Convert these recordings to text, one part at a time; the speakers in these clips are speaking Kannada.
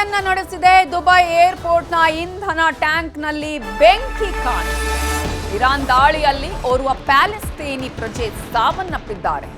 ದಾಳಿಯನ್ನ ನಡೆಸಿದೆ. ದುಬೈ ಏರ್ಪೋರ್ಟ್ನ ಇಂಧನ ಟ್ಯಾಂಕ್ನಲ್ಲಿ ಬೆಂಕಿ ಕಾಣಿಸಿದೆ. ಇರಾನ್ ದಾಳಿಯಲ್ಲಿ ಓರ್ವ ಪ್ಯಾಲೆಸ್ತೀನಿ ಪ್ರಜೆ ಸಾವನ್ನಪ್ಪಿದ್ದಾರೆ.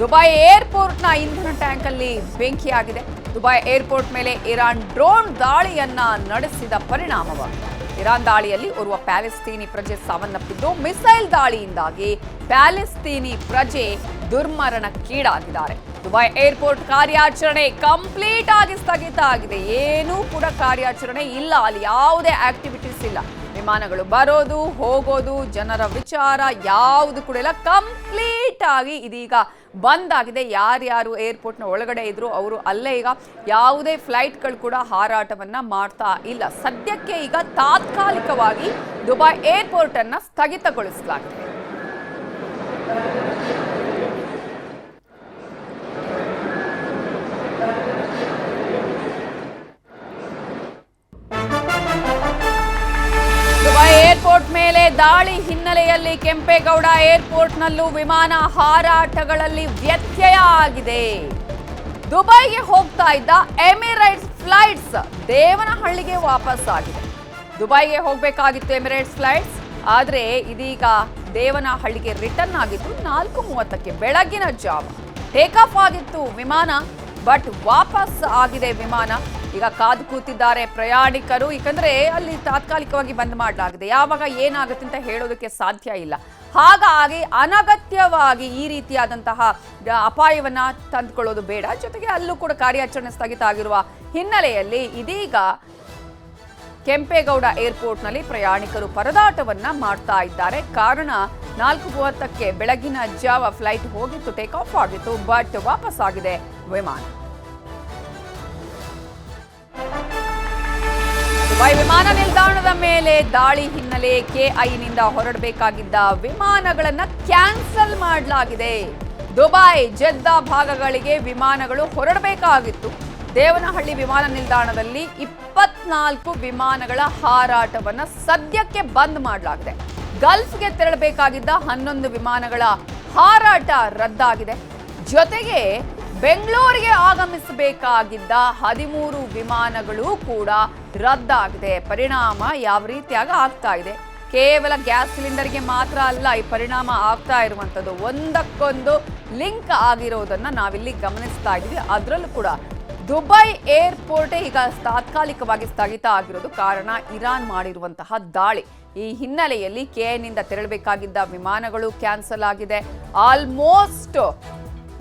ದುಬೈ ಏರ್ಪೋರ್ಟ್ನ ಇಂಧನ ಟ್ಯಾಂಕ್ ಅಲ್ಲಿ ಬೆಂಕಿಯಾಗಿದೆ. ದುಬೈ ಏರ್ಪೋರ್ಟ್ ಮೇಲೆ ಇರಾನ್ ಡ್ರೋನ್ ದಾಳಿಯನ್ನ ನಡೆಸಿದ ಪರಿಣಾಮವಾಗಿದೆ. ಇರಾನ್ ದಾಳಿಯಲ್ಲಿ ಓರ್ವ ಪ್ಯಾಲೆಸ್ತೀನಿ ಪ್ರಜೆ ಸಾವನ್ನಪ್ಪಿದ್ದು, ಮಿಸೈಲ್ ದಾಳಿಯಿಂದಾಗಿ ಪ್ಯಾಲೆಸ್ತೀನಿ ಪ್ರಜೆ ದುರ್ಮರಣಕ್ಕೀಡಾಗಿದ್ದಾರೆ. ದುಬೈ ಏರ್ಪೋರ್ಟ್ ಕಾರ್ಯಾಚರಣೆ ಕಂಪ್ಲೀಟ್ ಆಗಿ ಸ್ಥಗಿತ ಆಗಿದೆ. ಏನೂ ಕೂಡ ಕಾರ್ಯಾಚರಣೆ ಇಲ್ಲ, ಅಲ್ಲಿ ಯಾವುದೇ ಆಕ್ಟಿವಿಟೀಸ್ ಇಲ್ಲ. ವಿಮಾನಗಳು ಬರೋದು ಹೋಗೋದು, ಜನರ ವಿಚಾರ ಯಾವುದು ಕೂಡ ಇಲ್ಲ. ಕಂಪ್ಲೀಟ್ ಆಗಿ ಇದೀಗ ಬಂದ್ ಆಗಿದೆ. ಯಾರ್ಯಾರು ಏರ್ಪೋರ್ಟ್ನ ಒಳಗಡೆ ಇದ್ರು ಅವರು ಅಲ್ಲೇ ಈಗ ಯಾವುದೇ ಫ್ಲೈಟ್ಗಳು ಕೂಡ ಹಾರಾಟವನ್ನ ಮಾಡ್ತಾ ಇಲ್ಲ. ಸದ್ಯಕ್ಕೆ ಈಗ ತಾತ್ಕಾಲಿಕವಾಗಿ ದುಬೈ ಏರ್ಪೋರ್ಟ್ ಅನ್ನ ಸ್ಥಗಿತಗೊಳಿಸಲಾಗಿದೆ. ಏರ್ಪೋರ್ಟ್ ಮೇಲೆ ದಾಳಿ ಹಿನ್ನೆಲೆಯಲ್ಲಿ ಕೆಂಪೇಗೌಡ ಏರ್ಪೋರ್ಟ್ನಲ್ಲೂ ವಿಮಾನ ಹಾರಾಟಗಳಲ್ಲಿ ವ್ಯತ್ಯಯ ಆಗಿದೆ. ದುಬೈಗೆ ಹೋಗ್ತಾ ಇದ್ದ ಎಮಿರೇಟ್ಸ್ ಫ್ಲೈಟ್ಸ್ ದೇವನಹಳ್ಳಿಗೆ ವಾಪಸ್ ಆಗಿದೆ. ದುಬೈಗೆ ಹೋಗಬೇಕಾಗಿತ್ತು ಎಮಿರೇಟ್ಸ್ ಫ್ಲೈಟ್ಸ್, ಆದರೆ ಇದೀಗ ದೇವನಹಳ್ಳಿಗೆ ರಿಟರ್ನ್ ಆಗಿತ್ತು. 4:30ಕ್ಕೆ ಬೆಳಗಿನ ಜಾವ ಟೇಕ್ ಆಫ್ ಆಗಿತ್ತು ವಿಮಾನ, ಬಟ್ ವಾಪಸ್ ಆಗಿದೆ ವಿಮಾನ. ಈಗ ಕಾದು ಕೂತಿದ್ದಾರೆ ಪ್ರಯಾಣಿಕರು, ಯಾಕಂದ್ರೆ ಅಲ್ಲಿ ತಾತ್ಕಾಲಿಕವಾಗಿ ಬಂದ್ ಮಾಡಲಾಗಿದೆ. ಯಾವಾಗ ಏನಾಗುತ್ತೆ ಅಂತ ಹೇಳೋದಕ್ಕೆ ಸಾಧ್ಯ ಇಲ್ಲ. ಹಾಗಾಗಿ ಅನಗತ್ಯವಾಗಿ ಈ ರೀತಿಯಾದಂತಹ ಅಪಾಯವನ್ನ ತಂದುಕೊಳ್ಳೋದು ಬೇಡ. ಜೊತೆಗೆ ಅಲ್ಲೂ ಕೂಡ ಕಾರ್ಯಾಚರಣೆ ಸ್ಥಗಿತ ಆಗಿರುವ ಹಿನ್ನೆಲೆಯಲ್ಲಿ ಇದೀಗ ಕೆಂಪೇಗೌಡ ಏರ್ಪೋರ್ಟ್ನಲ್ಲಿ ಪ್ರಯಾಣಿಕರು ಪರದಾಟವನ್ನ ಮಾಡ್ತಾ ಇದ್ದಾರೆ. ಕಾರಣ 4:30ಕ್ಕೆ ಬೆಳಗಿನ ಜಾವ ಫ್ಲೈಟ್ ಹೋಗಿತ್ತು, ಟೇಕ್ ಆಫ್ ಆಗಿತ್ತು, ಬಟ್ ವಾಪಸ್ ಆಗಿದೆ ವಿಮಾನ. ದುಬೈ ವಿಮಾನ ನಿಲ್ದಾಣದ ಮೇಲೆ ದಾಳಿ ಹಿನ್ನೆಲೆ ಕೆಐನಿಂದ ಹೊರಡಬೇಕಾಗಿದ್ದ ವಿಮಾನಗಳನ್ನು ಕ್ಯಾನ್ಸಲ್ ಮಾಡಲಾಗಿದೆ. ದುಬೈ ಜೆದ್ದಾ ಭಾಗಗಳಿಗೆ ವಿಮಾನಗಳು ಹೊರಡಬೇಕಾಗಿತ್ತು. ದೇವನಹಳ್ಳಿ ವಿಮಾನ ನಿಲ್ದಾಣದಲ್ಲಿ 24 ವಿಮಾನಗಳ ಹಾರಾಟವನ್ನು ಸದ್ಯಕ್ಕೆ ಬಂದ್ ಮಾಡಲಾಗಿದೆ. ಗಲ್ಫ್ಗೆ ತೆರಳಬೇಕಾಗಿದ್ದ 11 ವಿಮಾನಗಳ ಹಾರಾಟ ರದ್ದಾಗಿದೆ. ಜೊತೆಗೆ ಬೆಂಗಳೂರಿಗೆ ಆಗಮಿಸಬೇಕಾಗಿದ್ದ 13 ವಿಮಾನಗಳು ಕೂಡ ರದ್ದಾಗಿದೆ. ಪರಿಣಾಮ ಯಾವ ರೀತಿಯಾಗಿ ಆಗ್ತಾ ಇದೆ, ಕೇವಲ ಗ್ಯಾಸ್ ಸಿಲಿಂಡರ್ಗೆ ಮಾತ್ರ ಅಲ್ಲ ಈ ಪರಿಣಾಮ ಆಗ್ತಾ ಇರುವಂಥದ್ದು, ಒಂದಕ್ಕೊಂದು ಲಿಂಕ್ ಆಗಿರೋದನ್ನ ನಾವಿಲ್ಲಿ ಗಮನಿಸ್ತಾ ಇದ್ದೀವಿ. ಅದರಲ್ಲೂ ಕೂಡ ದುಬೈ ಏರ್ಪೋರ್ಟ್ ಈಗ ತಾತ್ಕಾಲಿಕವಾಗಿ ಸ್ಥಗಿತ ಆಗಿರೋದು ಕಾರಣ ಇರಾನ್ ಮಾಡಿರುವಂತಹ ದಾಳಿ. ಈ ಹಿನ್ನೆಲೆಯಲ್ಲಿ ಕೆಎನ್ನಿಂದ ತೆರಳಬೇಕಾಗಿದ್ದ ವಿಮಾನಗಳು ಕ್ಯಾನ್ಸಲ್ ಆಗಿದೆ. ಆಲ್ಮೋಸ್ಟ್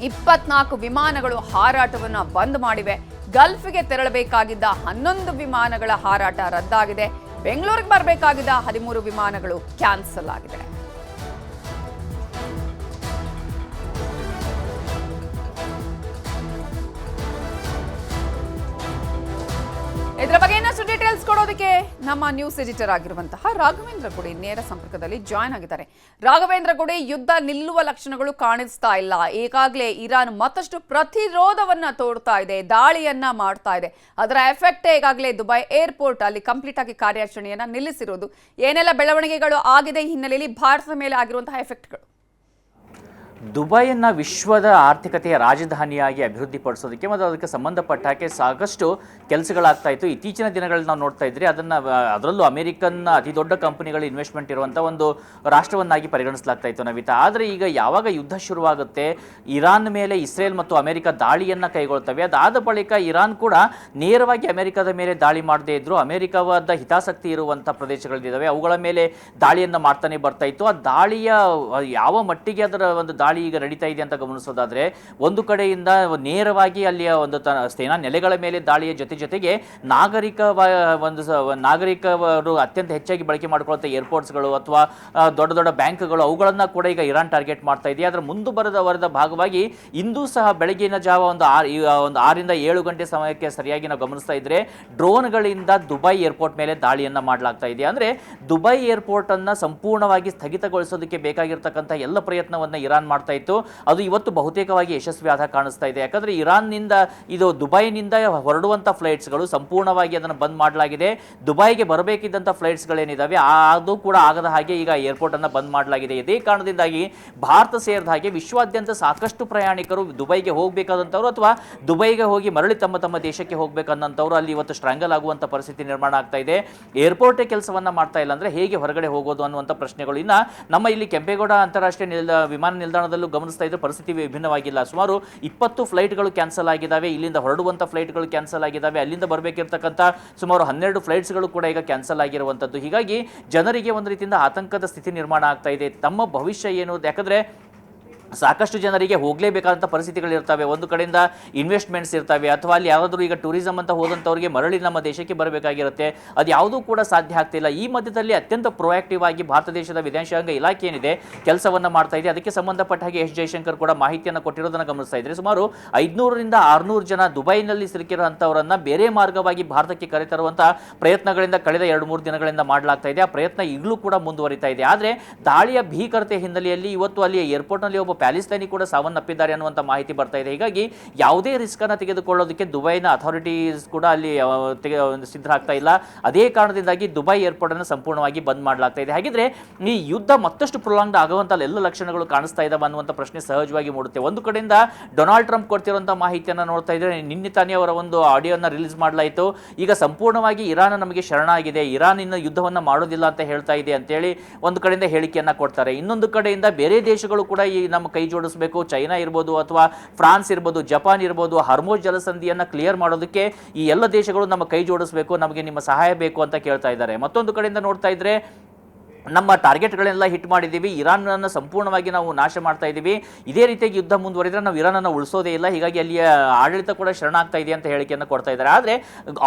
24 ವಿಮಾನಗಳು ಹಾರಾಟವನ್ನು ಬಂದ್ ಮಾಡಿವೆ. ಗಲ್ಫ್ಗೆ ತೆರಳಬೇಕಾಗಿದ್ದ 11 ವಿಮಾನಗಳ ಹಾರಾಟ ರದ್ದಾಗಿದೆ. ಬೆಂಗಳೂರಿಗೆ ಬರಬೇಕಾಗಿದ್ದ 13 ವಿಮಾನಗಳು ಕ್ಯಾನ್ಸಲ್ ಆಗಿದೆ. ಇದರ ಬಗ್ಗೆ ಇನ್ನಷ್ಟು ಡೀಟೇಲ್ಸ್ ಕೊಡೋದಕ್ಕೆ ನಮ್ಮ ನ್ಯೂಸ್ ಎಡಿಟರ್ ಆಗಿರುವಂತಹ ರಾಘವೇಂದ್ರ ಗುಡಿ ನೇರ ಸಂಪರ್ಕದಲ್ಲಿ ಜಾಯ್ನ್ ಆಗಿದ್ದಾರೆ. ರಾಘವೇಂದ್ರ ಗುಡಿ, ಯುದ್ಧ ನಿಲ್ಲುವ ಲಕ್ಷಣಗಳು ಕಾಣಿಸ್ತಾ ಇಲ್ಲ. ಈಗಾಗಲೇ ಇರಾನ್ ಮತ್ತಷ್ಟು ಪ್ರತಿರೋಧವನ್ನ ತೋಡ್ತಾ ಇದೆ, ದಾಳಿಯನ್ನ ಮಾಡ್ತಾ ಇದೆ. ಅದರ ಎಫೆಕ್ಟ್ ಈಗಾಗಲೇ ದುಬೈ ಏರ್ಪೋರ್ಟ್ ಅಲ್ಲಿ ಕಂಪ್ಲೀಟ್ ಆಗಿ ಕಾರ್ಯಾಚರಣೆಯನ್ನ ನಿಲ್ಲಿಸಿರೋದು. ಏನೆಲ್ಲ ಬೆಳವಣಿಗೆಗಳು ಆಗಿದೆ ಈ ಹಿನ್ನೆಲೆಯಲ್ಲಿ ಭಾರತದ ಮೇಲೆ ಆಗಿರುವಂತಹ ಎಫೆಕ್ಟ್ಗಳು? ದುಬೈಯನ್ನು ವಿಶ್ವದ ಆರ್ಥಿಕತೆಯ ರಾಜಧಾನಿಯಾಗಿ ಅಭಿವೃದ್ಧಿಪಡಿಸೋದಕ್ಕೆ ಮತ್ತು ಅದಕ್ಕೆ ಸಂಬಂಧಪಟ್ಟ ಹಾಗೆ ಸಾಕಷ್ಟು ಕೆಲಸಗಳಾಗ್ತಾ ಇತ್ತು. ಇತ್ತೀಚಿನ ದಿನಗಳಲ್ಲಿ ನಾವು ನೋಡ್ತಾ ಇದ್ರಿ, ಅದರಲ್ಲೂ ಅಮೆರಿಕನ್ ಅತಿ ದೊಡ್ಡ ಕಂಪನಿಗಳು ಇನ್ವೆಸ್ಟ್ಮೆಂಟ್ ಇರುವಂಥ ಒಂದು ರಾಷ್ಟ್ರವನ್ನಾಗಿ ಪರಿಗಣಿಸಲಾಗ್ತಾ ಇತ್ತು ನವಿತಾ. ಆದರೆ ಈಗ ಯಾವಾಗ ಯುದ್ಧ ಶುರುವಾಗುತ್ತೆ, ಇರಾನ್ ಮೇಲೆ ಇಸ್ರೇಲ್ ಮತ್ತು ಅಮೆರಿಕ ದಾಳಿಯನ್ನು ಕೈಗೊಳ್ತವೆ. ಅದಾದ ಬಳಿಕ ಇರಾನ್ ಕೂಡ ನೇರವಾಗಿ ಅಮೆರಿಕದ ಮೇಲೆ ದಾಳಿ ಮಾಡದೇ ಇದ್ರು, ಅಮೆರಿಕವಾದ ಹಿತಾಸಕ್ತಿ ಇರುವಂಥ ಪ್ರದೇಶಗಳಿದ್ದಾವೆ ಅವುಗಳ ಮೇಲೆ ದಾಳಿಯನ್ನು ಮಾಡ್ತಾನೆ ಬರ್ತಾ ಇತ್ತು. ಆ ದಾಳಿಯ ಯಾವ ಮಟ್ಟಿಗೆ ಅದರ ಒಂದು ದಾಳಿ ಈಗ ನಡೀತಾ ಇದೆ ಅಂತ ಗಮನಿಸೋದಾದ್ರೆ, ಒಂದು ಕಡೆಯಿಂದ ನೇರವಾಗಿ ಅಲ್ಲಿಯ ಒಂದು ಸೇನಾ ನೆಲೆಗಳ ಮೇಲೆ ದಾಳಿಯ ಜೊತೆಗೆ ನಾಗರಿಕರು ಅತ್ಯಂತ ಹೆಚ್ಚಾಗಿ ಬಳಕೆ ಮಾಡಿಕೊಳ್ಳುವಂಥ ಏರ್ಪೋರ್ಟ್ಸ್ಗಳು ಅಥವಾ ದೊಡ್ಡ ದೊಡ್ಡ ಬ್ಯಾಂಕ್ಗಳು ಅವುಗಳನ್ನ ಕೂಡ ಈಗ ಇರಾನ್ ಟಾರ್ಗೆಟ್ ಮಾಡ್ತಾ ಇದೆ. ಅದರ ಮುಂದುವರೆದ ಭಾಗವಾಗಿ ಇಂದು ಸಹ ಬೆಳಗಿನ ಜಾವ ಒಂದು 6 ರಿಂದ 7 ಗಂಟೆ ಸಮಯಕ್ಕೆ ಸರಿಯಾಗಿ ನಾವು ಗಮನಿಸ್ತಾ ಇದ್ರೆ ಡ್ರೋನ್ಗಳಿಂದ ದುಬೈ ಏರ್ಪೋರ್ಟ್ ಮೇಲೆ ದಾಳಿಯನ್ನ ಮಾಡಲಾಗ್ತಾ ಇದೆ. ಅಂದ್ರೆ ದುಬೈ ಏರ್ಪೋರ್ಟ್ ಅನ್ನ ಸಂಪೂರ್ಣವಾಗಿ ಸ್ಥಗಿತಗೊಳಿಸೋದಕ್ಕೆ ಬೇಕಾಗಿರ್ತಕ್ಕಂಥ ಎಲ್ಲ ಪ್ರಯತ್ನವನ್ನ ಇರಾನ್ ಮಾಡ್ತಾ ಇತ್ತು, ಅದು ಇವತ್ತು ಬಹುತೇಕವಾಗಿ ಯಶಸ್ವಿ ಆದ ಕಾಣಿಸ್ತಾ ಇದೆ. ಯಾಕಂದ್ರೆ ಇರಾನ್ನಿಂದ ಇದು ದುಬೈನಿಂದ ಹೊರಡುವಂಥ ಫ್ಲೈಟ್ಸ್ಗಳು ಸಂಪೂರ್ಣವಾಗಿ ಅದನ್ನು ಬಂದ್ ಮಾಡಲಾಗಿದೆ. ದುಬೈಗೆ ಬರಬೇಕಿದ್ದಂಥ ಫ್ಲೈಟ್ಸ್ಗಳೇನಿದ್ದಾವೆ ಅದು ಕೂಡ ಆಗದ ಹಾಗೆ ಈಗ ಏರ್ಪೋರ್ಟ್ ಅನ್ನು ಬಂದ್ ಮಾಡಲಾಗಿದೆ. ಇದೇ ಕಾರಣದಿಂದಾಗಿ ಭಾರತ ಸೇರಿದ ಹಾಗೆ ವಿಶ್ವಾದ್ಯಂತ ಸಾಕಷ್ಟು ಪ್ರಯಾಣಿಕರು ದುಬೈಗೆ ಹೋಗಬೇಕಾದಂಥವ್ರು ಅಥವಾ ದುಬೈಗೆ ಹೋಗಿ ಮರಳಿ ತಮ್ಮ ತಮ್ಮ ದೇಶಕ್ಕೆ ಹೋಗಬೇಕನ್ನಂಥವ್ರು ಅಲ್ಲಿ ಇವತ್ತು ಸ್ಟ್ರಾಂಗಲ್ ಆಗುವಂಥ ಪರಿಸ್ಥಿತಿ ನಿರ್ಮಾಣ ಆಗ್ತಾ ಇದೆ. ಏರ್ಪೋರ್ಟೇ ಕೆಲಸವನ್ನ ಮಾಡ್ತಾ ಇಲ್ಲ ಅಂದ್ರೆ ಹೇಗೆ ಹೊರಗಡೆ ಹೋಗೋದು ಅನ್ನುವಂಥ ಪ್ರಶ್ನೆಗಳು. ಇನ್ನು ನಮ್ಮ ಇಲ್ಲಿ ಕೆಂಪೇಗೌಡ ಅಂತಾರಾಷ್ಟ್ರೀಯ ವಿಮಾನ ನಿಲ್ದಾಣದಲ್ಲೂ ಗಮನಿಸ್ತಾ ಇದ್ರೆ ಪರಿಸ್ಥಿತಿ ವಿಭಿನ್ನವಾಗಿಲ್ಲ. ಸುಮಾರು 20 ಫ್ಲೈಟ್ಗಳು ಕ್ಯಾನ್ಸಲ್ ಆಗಿದ್ದಾವೆ, ಇಲ್ಲಿಂದ ಹೊರಡುವಂಥ ಫ್ಲೈಟ್ಗಳು ಕ್ಯಾನ್ಸಲ್ ಆಗಿದ್ದಾವೆ, ಅಲ್ಲಿಂದ ಬರಬೇಕಿರ್ತಕ್ಕಂಥ ಸುಮಾರು 12 ಫ್ಲೈಟ್ಸ್ಗಳು ಕೂಡ ಈಗ ಕ್ಯಾನ್ಸಲ್ ಆಗಿರುವಂಥದ್ದು. ಹೀಗಾಗಿ ಜನರಿಗೆ ಒಂದು ರೀತಿಯಿಂದ ಆತಂಕದ ಸ್ಥಿತಿ ನಿರ್ಮಾಣ ಆಗ್ತಾ ಇದೆ. ತಮ್ಮ ಭವಿಷ್ಯ ಏನು, ಯಾಕಂದ್ರೆ ಸಾಕಷ್ಟು ಜನರಿಗೆ ಹೋಗಲೇಬೇಕಾದಂಥ ಪರಿಸ್ಥಿತಿಗಳಿರ್ತವೆ. ಒಂದು ಕಡೆಯಿಂದ ಇನ್ವೆಸ್ಟ್ಮೆಂಟ್ಸ್ ಇರ್ತವೆ, ಅಥವಾ ಅಲ್ಲಿ ಯಾವುದಾದ್ರೂ ಈಗ ಟೂರಿಸಂ ಅಂತ ಹೋದಂಥವ್ರಿಗೆ ಮರಳಿ ನಮ್ಮ ದೇಶಕ್ಕೆ ಬರಬೇಕಾಗಿರುತ್ತೆ, ಅದು ಯಾವುದೂ ಕೂಡ ಸಾಧ್ಯ ಆಗ್ತಿಲ್ಲ. ಈ ಮಧ್ಯದಲ್ಲಿ ಅತ್ಯಂತ ಪ್ರೊಆಕ್ಟಿವ್ ಆಗಿ ಭಾರತ ದೇಶದ ವಿದೇಶಾಂಗ ಇಲಾಖೆ ಏನಿದೆ ಕೆಲಸವನ್ನು ಮಾಡ್ತಾ ಇದೆ. ಅದಕ್ಕೆ ಸಂಬಂಧಪಟ್ಟ ಹಾಗೆ ಎಸ್ ಜಯಶಂಕರ್ ಕೂಡ ಮಾಹಿತಿಯನ್ನು ಕೊಟ್ಟಿರೋದನ್ನು ಗಮನಿಸ್ತಾ ಇದ್ರೆ ಸುಮಾರು 500ರಿಂದ 600 ಜನ ದುಬೈನಲ್ಲಿ ಸಿಲುಕಿರುವಂಥವರನ್ನ ಬೇರೆ ಮಾರ್ಗವಾಗಿ ಭಾರತಕ್ಕೆ ಕರೆತರುವಂಥ ಪ್ರಯತ್ನಗಳಿಂದ ಕಳೆದ 2-3 ದಿನಗಳಿಂದ ಮಾಡಲಾಗ್ತಾ ಇದೆ. ಆ ಪ್ರಯತ್ನ ಈಗಲೂ ಕೂಡ ಮುಂದುವರಿತಾ ಇದೆ. ಆದರೆ ದಾಳಿಯ ಭೀಕರತೆ ಹಿನ್ನೆಲೆಯಲ್ಲಿ ಇವತ್ತು ಅಲ್ಲಿ ಏರ್ಪೋರ್ಟ್ನಲ್ಲಿ ಒಬ್ಬ ಪ್ಯಾಲೆಸ್ತೈನಿ ಕೂಡ ಸಾವನ್ನಪ್ಪಿದ್ದಾರೆ ಅನ್ನುವಂಥ ಮಾಹಿತಿ ಬರ್ತಾ ಇದೆ. ಹೀಗಾಗಿ ಯಾವುದೇ ರಿಸ್ಕ್ ಅನ್ನು ತೆಗೆದುಕೊಳ್ಳೋದಕ್ಕೆ ದುಬೈನ ಅಥಾರಿಟೀಸ್ ಕೂಡ ಅಲ್ಲಿ ಸಿದ್ಧರಾಗ್ತಾ ಇಲ್ಲ. ಅದೇ ಕಾರಣದಿಂದಾಗಿ ದುಬೈ ಏರ್ಪೋರ್ಟ್ ಅನ್ನು ಸಂಪೂರ್ಣವಾಗಿ ಬಂದ್ ಮಾಡಲಾಗ್ತಾ ಇದೆ. ಹಾಗಿದ್ರೆ ಈ ಯುದ್ಧ ಮತ್ತಷ್ಟು ಪ್ರೊಲಾಂಗ್ಡ್ ಆಗುವಂಥ ಎಲ್ಲ ಲಕ್ಷಣಗಳು ಕಾಣಿಸ್ತಾ ಇದ್ದಾವೆ ಅನ್ನುವಂಥ ಪ್ರಶ್ನೆ ಸಹಜವಾಗಿ ಮೂಡುತ್ತೆ. ಒಂದು ಕಡೆಯಿಂದ ಡೊನಾಲ್ಡ್ ಟ್ರಂಪ್ ಕೊಡ್ತಿರುವಂಥ ಮಾಹಿತಿಯನ್ನು ನೋಡ್ತಾ ಇದ್ರೆ ನಿನ್ನೆ ತಾನೇ ಅವರ ಒಂದು ಆಡಿಯೋನ ರಿಲೀಸ್ ಮಾಡಲಾಯಿತು. ಈಗ ಸಂಪೂರ್ಣವಾಗಿ ಇರಾನ್ ನಮಗೆ ಶರಣಾಗಿದೆ, ಇರಾನ್ ಇನ್ನು ಯುದ್ಧವನ್ನು ಮಾಡೋದಿಲ್ಲ ಅಂತ ಹೇಳ್ತಾ ಇದೆ ಅಂತೇಳಿ ಒಂದು ಕಡೆಯಿಂದ ಹೇಳಿಕೆಯನ್ನು ಕೊಡ್ತಾರೆ. ಇನ್ನೊಂದು ಕಡೆಯಿಂದ ಬೇರೆ ದೇಶಗಳು ಕೂಡ ಈ ನಮ್ಮ ಕೈ ಜೋಡಿಸಬೇಕು, ಚೈನಾ ಇರ್ಬೋದು ಅಥವಾ ಫ್ರಾನ್ಸ್ ಇರ್ಬೋದು, ಜಪಾನ್ ಇರ್ಬೋದು, ಹರ್ಮೋಜ್ ಜಲಸಂಧಿಯನ್ನು ಕ್ಲಿಯರ್ ಮಾಡೋದಕ್ಕೆ ಈ ಎಲ್ಲ ದೇಶಗಳು ನಮ್ಮ ಕೈ ಜೋಡಿಸಬೇಕು, ನಮಗೆ ನಿಮ್ಮ ಸಹಾಯ ಬೇಕು ಅಂತ ಕೇಳ್ತಾ ಇದ್ದಾರೆ. ಮತ್ತೊಂದು ಕಡೆಯಿಂದ ನೋಡ್ತಾ ಇದ್ರೆ ನಮ್ಮ ಟಾರ್ಗೆಟ್ಗಳೆಲ್ಲ ಹಿಟ್ ಮಾಡಿದ್ದೀವಿ, ಇರಾನನ್ನು ಸಂಪೂರ್ಣವಾಗಿ ನಾವು ನಾಶ ಮಾಡ್ತಾ ಇದ್ದೀವಿ, ಇದೇ ರೀತಿಯಾಗಿ ಯುದ್ಧ ಮುಂದುವರಿದ್ರೆ ನಾವು ಇರಾನನ್ನು ಉಳಿಸೋದೇ ಇಲ್ಲ, ಹೀಗಾಗಿ ಅಲ್ಲಿಯ ಆಡಳಿತ ಕೂಡ ಶರಣಾಗ್ತಾ ಇದೆ ಅಂತ ಹೇಳಿಕೆಯನ್ನು ಕೊಡ್ತಾ ಇದ್ದಾರೆ. ಆದರೆ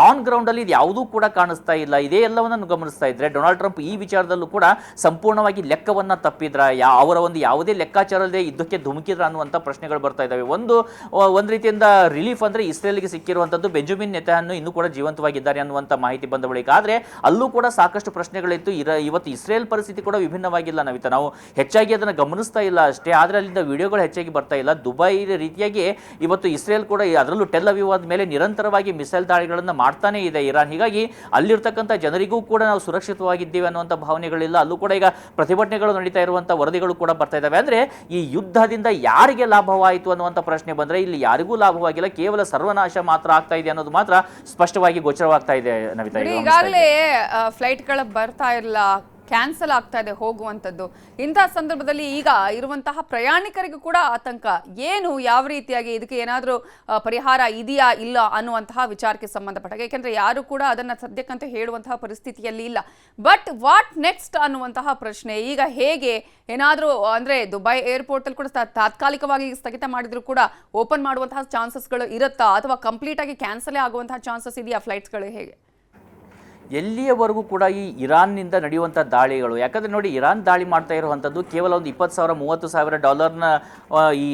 ಆನ್ ಗ್ರೌಂಡಲ್ಲಿ ಇದು ಯಾವುದೂ ಕೂಡ ಕಾಣಿಸ್ತಾ ಇಲ್ಲ. ಇದೇ ಎಲ್ಲವನ್ನು ಗಮನಿಸ್ತಾ ಇದ್ರೆ ಡೊನಾಲ್ಡ್ ಟ್ರಂಪ್ ಈ ವಿಚಾರದಲ್ಲೂ ಕೂಡ ಸಂಪೂರ್ಣವಾಗಿ ಲೆಕ್ಕವನ್ನು ತಪ್ಪಿದ್ರ, ಅವರ ಒಂದು ಯಾವುದೇ ಲೆಕ್ಕಾಚಾರದೇ ಯುದ್ಧಕ್ಕೆ ಧುಮುಕಿದ್ರ ಅನ್ನುವಂಥ ಪ್ರಶ್ನೆಗಳು ಬರ್ತಾ ಇದ್ದಾವೆ. ಒಂದು ರೀತಿಯಿಂದ ರಿಲೀಫ್ ಅಂದರೆ ಇಸ್ರೇಲ್ಗೆ ಸಿಕ್ಕಿರುವಂಥದ್ದು ಬೆಂಜಮಿನ್ ನೆತನ್ಯಾಹು ಇನ್ನೂ ಕೂಡ ಜೀವಂತವಾಗಿದ್ದಾರೆ ಅನ್ನುವಂಥ ಮಾಹಿತಿ ಬಂದ ಬಳಿಕ. ಆದರೆ ಅಲ್ಲೂ ಕೂಡ ಸಾಕಷ್ಟು ಪ್ರಶ್ನೆಗಳಿತ್ತು. ಇವತ್ತು ಇಸ್ರೇಲ್ ಪರಿಸ್ಥಿತಿ ಕೂಡ ವಿಭಿನ್ನವಾಗಿಲ್ಲ ನವಿತಾ, ನಾವು ಹೆಚ್ಚಾಗಿ ಅದನ್ನು ಗಮನಿಸ್ತಾ ಇಲ್ಲ ಅಷ್ಟೇ, ಆದರೆ ಅಲ್ಲಿಂದ ವಿಡಿಯೋಗಳು ಹೆಚ್ಚಾಗಿ ಬರ್ತಾ ಇಲ್ಲ. ದುಬೈ ರೀತಿಯಾಗಿ ಇವತ್ತು ಇಸ್ರೇಲ್ ಕೂಡ ಅದರಲ್ಲೂ ಟೆಲ್ ಅವೀವ್ ಮೇಲೆ ನಿರಂತರವಾಗಿ ಮಿಸೈಲ್ ದಾಳಿಗಳನ್ನು ಮಾಡ್ತಾನೆ ಇದೆ ಇರಾನ್. ಹೀಗಾಗಿ ಅಲ್ಲಿರ್ತಕ್ಕಂಥ ಜನರಿಗೂ ಕೂಡ ನಾವು ಸುರಕ್ಷಿತವಾಗಿದ್ದೀವಿ ಅನ್ನುವಂಥ ಭಾವನೆಗಳಿಲ್ಲ. ಅಲ್ಲೂ ಕೂಡ ಈಗ ಪ್ರತಿಭಟನೆಗಳು ನಡೀತಾ ಇರುವಂಥ ವರದಿಗಳು ಕೂಡ ಬರ್ತಾ ಇದ್ದಾವೆ. ಅಂದರೆ ಈ ಯುದ್ಧದಿಂದ ಯಾರಿಗೆ ಲಾಭವಾಯಿತು ಅನ್ನುವಂಥ ಪ್ರಶ್ನೆ ಬಂದರೆ ಇಲ್ಲಿ ಯಾರಿಗೂ ಲಾಭವಾಗಿಲ್ಲ, ಕೇವಲ ಸರ್ವನಾಶ ಮಾತ್ರ ಆಗ್ತಾ ಇದೆ ಅನ್ನೋದು ಮಾತ್ರ ಸ್ಪಷ್ಟವಾಗಿ ಗೋಚರವಾಗ್ತಾ ಇದೆ ನವಿತಾ. ಈಗಾಗಲೇ ಫ್ಲೈಟ್ಗಳು ಬರ್ತಾ ಇಲ್ಲ, ಕ್ಯಾನ್ಸಲ್ ಆಗ್ತಾ ಇದೆ ಹೋಗುವಂಥದ್ದು. ಇಂತಹ ಸಂದರ್ಭದಲ್ಲಿ ಈಗ ಇರುವಂತಹ ಪ್ರಯಾಣಿಕರಿಗೂ ಕೂಡ ಆತಂಕ. ಏನು, ಯಾವ ರೀತಿಯಾಗಿ ಇದಕ್ಕೆ ಏನಾದರೂ ಪರಿಹಾರ ಇದೆಯಾ ಇಲ್ಲ ಅನ್ನುವಂತಹ ವಿಚಾರಕ್ಕೆ ಸಂಬಂಧಪಟ್ಟಾಗ, ಯಾಕೆಂದರೆ ಯಾರು ಕೂಡ ಅದನ್ನು ಸದ್ಯಕ್ಕಂತ ಹೇಳುವಂತಹ ಪರಿಸ್ಥಿತಿಯಲ್ಲಿ ಇಲ್ಲ. ಬಟ್ ವಾಟ್ ನೆಕ್ಸ್ಟ್ ಅನ್ನುವಂತಹ ಪ್ರಶ್ನೆ ಈಗ ಹೇಗೆ, ಏನಾದರೂ ಅಂದರೆ ದುಬೈ ಏರ್ಪೋರ್ಟಲ್ಲಿ ಕೂಡ ತಾತ್ಕಾಲಿಕವಾಗಿ ಸ್ಥಗಿತ ಮಾಡಿದ್ರು ಕೂಡ ಓಪನ್ ಮಾಡುವಂತಹ ಚಾನ್ಸಸ್ಗಳು ಇರುತ್ತಾ, ಅಥವಾ ಕಂಪ್ಲೀಟಾಗಿ ಕ್ಯಾನ್ಸಲೇ ಆಗುವಂತಹ ಚಾನ್ಸಸ್ ಇದೆಯಾ ಫ್ಲೈಟ್ಸ್ಗಳು, ಹೇಗೆ? ಎಲ್ಲಿಯವರೆಗೂ ಕೂಡ ಈ ಇರಾನ್ನಿಂದ ನಡೆಯುವಂಥ ದಾಳಿಗಳು, ಯಾಕಂದರೆ ನೋಡಿ ಇರಾನ್ ದಾಳಿ ಮಾಡ್ತಾ ಇರುವಂಥದ್ದು ಕೇವಲ ಒಂದು $20,000-30,000 ಈ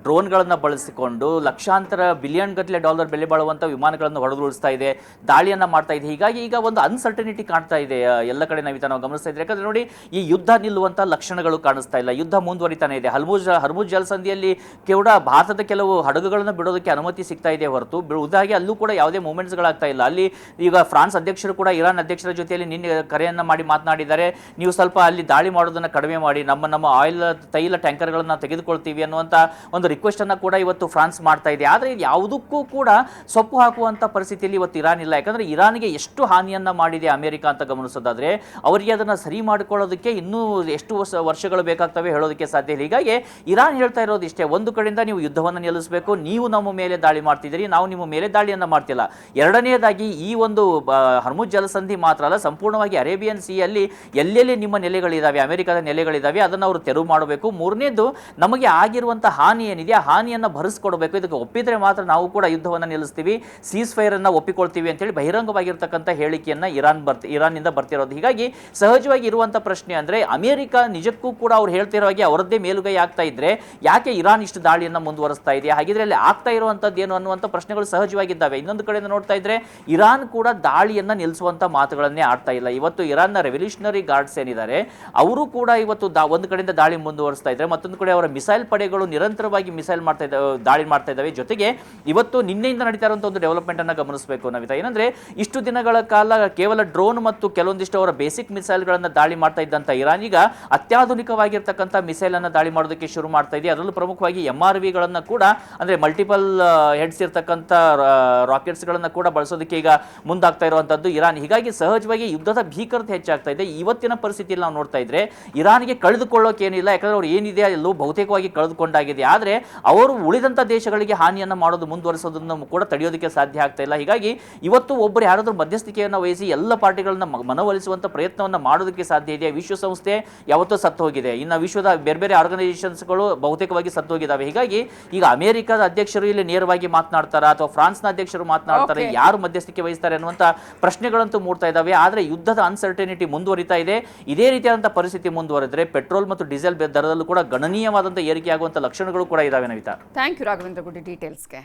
ಡ್ರೋನ್ಗಳನ್ನು ಬಳಸಿಕೊಂಡು ಲಕ್ಷಾಂತರ ಬಿಲಿಯನ್ ಗಟ್ಟಲೆ ಡಾಲರ್ ಬೆಲೆ ಬಾಳುವಂಥ ವಿಮಾನಗಳನ್ನು ಹೊಡೆದುರುಳಿಸ್ತಾ ಇದೆ, ದಾಳಿಯನ್ನು ಮಾಡ್ತಾ ಇದೆ. ಹೀಗಾಗಿ ಈಗ ಒಂದು ಅನ್ಸರ್ಟನಿಟಿ ಕಾಣ್ತಾ ಇದೆ ಎಲ್ಲ ಕಡೆ ನಾವು ಗಮನಿಸ್ತಾ ಇದ್ದೀವಿ. ಯಾಕಂದರೆ ನೋಡಿ ಈ ಯುದ್ಧ ನಿಲ್ಲುವಂಥ ಲಕ್ಷಣಗಳು ಕಾಣಿಸ್ತಾ ಇಲ್ಲ, ಯುದ್ಧ ಮುಂದುವರಿತಾನೆ ಇದೆ. ಹರ್ಮುಜ್ ಜಲಸಂಧಿಯಲ್ಲಿ ಕೂಡ ಭಾರತದ ಕೆಲವು ಹಡಗುಗಳನ್ನು ಬಿಡೋದಕ್ಕೆ ಅನುಮತಿ ಸಿಗ್ತಾ ಇದೆ ಹೊರತು ಉದಾಗಿ ಅಲ್ಲೂ ಕೂಡ ಯಾವುದೇ ಮೂವ್ಮೆಂಟ್ಸ್ಗಳಾಗ್ತಾ ಇಲ್ಲ. ಅಲ್ಲಿ ಈಗ ಫ್ರಾನ್ಸ್ ಅಧ್ಯಕ್ಷರು ಕೂಡ ಇರಾನ್ ಅಧ್ಯಕ್ಷರ ಜೊತೆಯಲ್ಲಿ ನಿನ್ನೆ ಕರೆಯನ್ನು ಮಾಡಿ ಮಾತನಾಡಿದ್ದಾರೆ, ನೀವು ಸ್ವಲ್ಪ ಅಲ್ಲಿ ದಾಳಿ ಮಾಡೋದನ್ನು ಕಡಿಮೆ ಮಾಡಿ, ನಮ್ಮ ಆಯಿಲ್ ತೈಲ ಟ್ಯಾಂಕರ್ಗಳನ್ನು ತೆಗೆದುಕೊಳ್ತೀವಿ ಅನ್ನುವಂಥ ಒಂದು ರಿಕ್ವೆಸ್ಟ್ ಅನ್ನು ಕೂಡ ಇವತ್ತು ಫ್ರಾನ್ಸ್ ಮಾಡ್ತಾ ಇದೆ. ಆದರೆ ಇದು ಯಾವುದಕ್ಕೂ ಕೂಡ ಸೊಪ್ಪು ಹಾಕುವಂಥ ಪರಿಸ್ಥಿತಿಯಲ್ಲಿ ಇವತ್ತು ಇರಾನ್ ಇಲ್ಲ. ಯಾಕಂದರೆ ಇರಾನ್ಗೆ ಎಷ್ಟು ಹಾನಿಯನ್ನು ಮಾಡಿದೆ ಅಮೆರಿಕ ಅಂತ ಗಮನಿಸೋದಾದರೆ ಅವರಿಗೆ ಅದನ್ನು ಸರಿ ಮಾಡಿಕೊಳ್ಳೋದಕ್ಕೆ ಇನ್ನೂ ಎಷ್ಟು ವರ್ಷಗಳು ಬೇಕಾಗ್ತವೆ ಹೇಳೋದಕ್ಕೆ ಸಾಧ್ಯ ಇಲ್ಲ. ಹೀಗಾಗಿ ಇರಾನ್ ಹೇಳ್ತಾ ಇರೋದು ಇಷ್ಟೇ, ಒಂದು ಕಡೆಯಿಂದ ನೀವು ಯುದ್ಧವನ್ನು ನಿಲ್ಲಿಸಬೇಕು, ನೀವು ನಮ್ಮ ಮೇಲೆ ದಾಳಿ ಮಾಡ್ತಿದ್ದೀರಿ, ನಾವು ನಿಮ್ಮ ಮೇಲೆ ದಾಳಿಯನ್ನು ಮಾಡ್ತಿಲ್ಲ. ಎರಡನೆಯದಾಗಿ ಈ ಒಂದು ಹರ್ಮುಜ್ ಜಲಸಂಧಿ ಮಾತ್ರ ಅಲ್ಲ, ಸಂಪೂರ್ಣವಾಗಿ ಅರೇಬಿಯನ್ ಸಿಯಲ್ಲಿ ಎಲ್ಲೆಲ್ಲಿ ನಿಮ್ಮ ನೆಲೆಗಳಿದ್ದಾವೆ, ಅಮೆರಿಕದ ನೆಲೆಗಳಿದ್ದಾವೆ, ಅದನ್ನು ಅವರು ತೆರವು ಮಾಡಬೇಕು. ಮೂರನೇದು, ನಮಗೆ ಆಗಿರುವಂಥ ಹಾನಿ ಏನಿದೆ ಆ ಹಾನಿಯನ್ನು ಭರಿಸ್ಕೊಡ್ಬೇಕು. ಇದಕ್ಕೆ ಒಪ್ಪಿದರೆ ಮಾತ್ರ ನಾವು ಕೂಡ ಯುದ್ಧವನ್ನು ನಿಲ್ಲಿಸ್ತೀವಿ, ಸೀಸ್ ಫೈರ್ ಅನ್ನು ಒಪ್ಪಿಕೊಳ್ತೀವಿ ಅಂತೇಳಿ ಬಹಿರಂಗವಾಗಿರ್ತಕ್ಕಂಥ ಹೇಳಿಕೆಯನ್ನು ಇರಾನ್ನಿಂದ ಬರ್ತಿರೋದು. ಹೀಗಾಗಿ ಸಹಜವಾಗಿ ಇರುವಂಥ ಪ್ರಶ್ನೆ ಅಂದರೆ ಅಮೆರಿಕ ನಿಜಕ್ಕೂ ಕೂಡ ಅವ್ರು ಹೇಳ್ತಿರೋ ಹಾಗೆ ಅವರದ್ದೇ ಮೇಲುಗೈ ಆಗ್ತಾ ಇದ್ರೆ ಯಾಕೆ ಇರಾನ್ ಇಷ್ಟು ದಾಳಿಯನ್ನು ಮುಂದುವರಿಸ್ತಾ ಇದೆ, ಹಾಗಿದ್ರೆ ಅಲ್ಲಿ ಆಗ್ತಾ ಇರುವಂಥದ್ದು ಏನು ಅನ್ನುವಂಥ ಪ್ರಶ್ನೆಗಳು ಸಹಜವಾಗಿದ್ದಾವೆ. ಇನ್ನೊಂದು ಕಡೆಯಿಂದ ನೋಡ್ತಾ ಇದ್ರೆ ಇರಾನ್ ಕೂಡ ದಾಳಿಯನ್ನು ನಿಲ್ಲಿಸುವಂತ ಮಾತುಗಳನ್ನೇ ಆಡ್ತಾ ಇಲ್ಲ. ಇವತ್ತು ಇರಾನ್ನ ರೆವಲ್ಯೂಷನರಿ ಗಾರ್ಡ್ಸ್ ಏನಿದ್ದಾರೆ ಅವರು ಕೂಡ ಇವತ್ತು ಒಂದು ಕಡೆಯಿಂದ ದಾಳಿ ಮುಂದುವರಿಸ್ತಾ ಇದ್ದಾರೆ, ಮತ್ತೊಂದು ಕಡೆ ಅವರ ಮಿಸೈಲ್ ಪಡೆಗಳು ನಿರಂತರವಾಗಿ ದಾಳಿ ಮಾಡ್ತಾ ಇದ್ದಾವೆ. ಜೊತೆಗೆ ಇವತ್ತು ನಿನ್ನೆಯಿಂದ ನಡೀತಾ ಇರುವಂತಹ ಒಂದು ಡೆವಲಪ್ಮೆಂಟ್ ಅನ್ನ ಗಮನಿಸಬೇಕು ನವಿತಾ. ಏನಂದ್ರೆ ಇಷ್ಟು ದಿನಗಳ ಕಾಲ ಕೇವಲ ಡ್ರೋನ್ ಮತ್ತು ಕೆಲವೊಂದಿಷ್ಟು ಅವರ ಬೇಸಿಕ್ ಮಿಸೈಲ್ ಗಳನ್ನ ದಾಳಿ ಮಾಡ್ತಾ ಇದ್ದಂತ ಇರಾನ್ ಈಗ ಅತ್ಯಾಧುನಿಕವಾಗಿರ್ತಕ್ಕಂಥ ಮಿಸೈಲ್ ಅನ್ನ ದಾಳಿ ಮಾಡೋದಕ್ಕೆ ಶುರು ಮಾಡ್ತಾ ಇದೆ. ಅದರಲ್ಲೂ ಪ್ರಮುಖವಾಗಿ MRV ಗಳನ್ನ ಕೂಡ ಅಂದ್ರೆ ಮಲ್ಟಿಪಲ್ ಹೆಡ್ಸ್ ಇರ್ತಕ್ಕಂಥ ರಾಕೆಟ್ಸ್ ಗಳನ್ನ ಕೂಡ ಬಳಸೋದಕ್ಕೆ ಈಗ ಮುಂದಾಗ್ತಾ ಇರುವಂತದ್ದು ಇರಾನ್. ಹೀಗಾಗಿ ಸಹಜವಾಗಿ ಯುದ್ಧದ ಭೀಕರತೆ ಹೆಚ್ಚಾಗ್ತಾ ಇದೆ. ಇವತ್ತಿನ ಪರಿಸ್ಥಿತಿಯಲ್ಲಿ ನಾವು ನೋಡ್ತಾ ಇದ್ರೆ ಇರಾನ್ಗೆ ಕಳೆದುಕೊಳ್ಳೋಕೆ ಏನಿಲ್ಲ, ಯಾಕಂದ್ರೆ ಅವ್ರು ಏನಿದೆ ಎಲ್ಲವೂ ಬಹುತೇಕವಾಗಿ ಕಳೆದುಕೊಂಡಾಗಿದೆ. ಆದ್ರೆ ಅವರು ಉಳಿದಂತ ದೇಶಗಳಿಗೆ ಹಾನಿಯನ್ನ ಮಾಡೋದು ಮುಂದುವರಿಸೋದನ್ನು ಕೂಡ ತಡೆಯೋದಕ್ಕೆ ಸಾಧ್ಯ ಆಗ್ತಾ ಇಲ್ಲ. ಹೀಗಾಗಿ ಇವತ್ತು ಒಬ್ಬರು ಯಾರಾದ್ರೂ ಮಧ್ಯಸ್ಥಿಕೆಯನ್ನು ವಹಿಸಿ ಎಲ್ಲ ಪಾರ್ಟಿಗಳನ್ನ ಮನವೊಲಿಸುವಂತ ಪ್ರಯತ್ನವನ್ನ ಮಾಡೋದಕ್ಕೆ ಸಾಧ್ಯ ಇದೆ. ವಿಶ್ವಸಂಸ್ಥೆ ಯಾವತ್ತೂ ಸತ್ತು ಹೋಗಿದೆ, ಇನ್ನು ವಿಶ್ವದ ಬೇರೆ ಬೇರೆ ಆರ್ಗನೈಸೇಷನ್ಸ್ಗಳು ಬಹುತೇಕವಾಗಿ ಸತ್ತು ಹೋಗಿದ್ದಾವೆ. ಹೀಗಾಗಿ ಈಗ ಅಮೆರಿಕದ ಅಧ್ಯಕ್ಷರು ಇಲ್ಲಿ ನೇರವಾಗಿ ಮಾತನಾಡ್ತಾರ ಅಥವಾ ಫ್ರಾನ್ಸ್ನ ಅಧ್ಯಕ್ಷರು ಮಾತನಾಡ್ತಾರೆ, ಯಾರು ಮಧ್ಯಸ್ಥಿಕೆ ವಹಿಸ್ತಾರೆ ಅನ್ನುವಂತ ಪ್ರಶ್ನೆಗಳಂತೂ ಮೂಡ್ತಾ ಇದ್ದಾವೆ. ಆದ್ರೆ ಯುದ್ಧದ ಅನ್ಸರ್ಟನಿಟಿ ಮುಂದುವರಿತಾ ಇದೆ. ಇದೇ ರೀತಿಯಾದಂತಹ ಪರಿಸ್ಥಿತಿ ಮುಂದುವರೆದ್ರೆ ಪೆಟ್ರೋಲ್ ಮತ್ತು ಡೀಸೆಲ್ ದರದಲ್ಲೂ ಕೂಡ ಗಣನೀಯವಾದಂತಹ ಏರಿಕೆ ಆಗುವಂತ ಲಕ್ಷಣಗಳು ಕೂಡ ಇದಾವೆ ನವಿತಾ. ಥ್ಯಾಂಕ್ ಯು ರಾಘವೇಂದ್ರ ಗುಡಿ ಡೀಟೇಲ್ಸ್ಗೆ.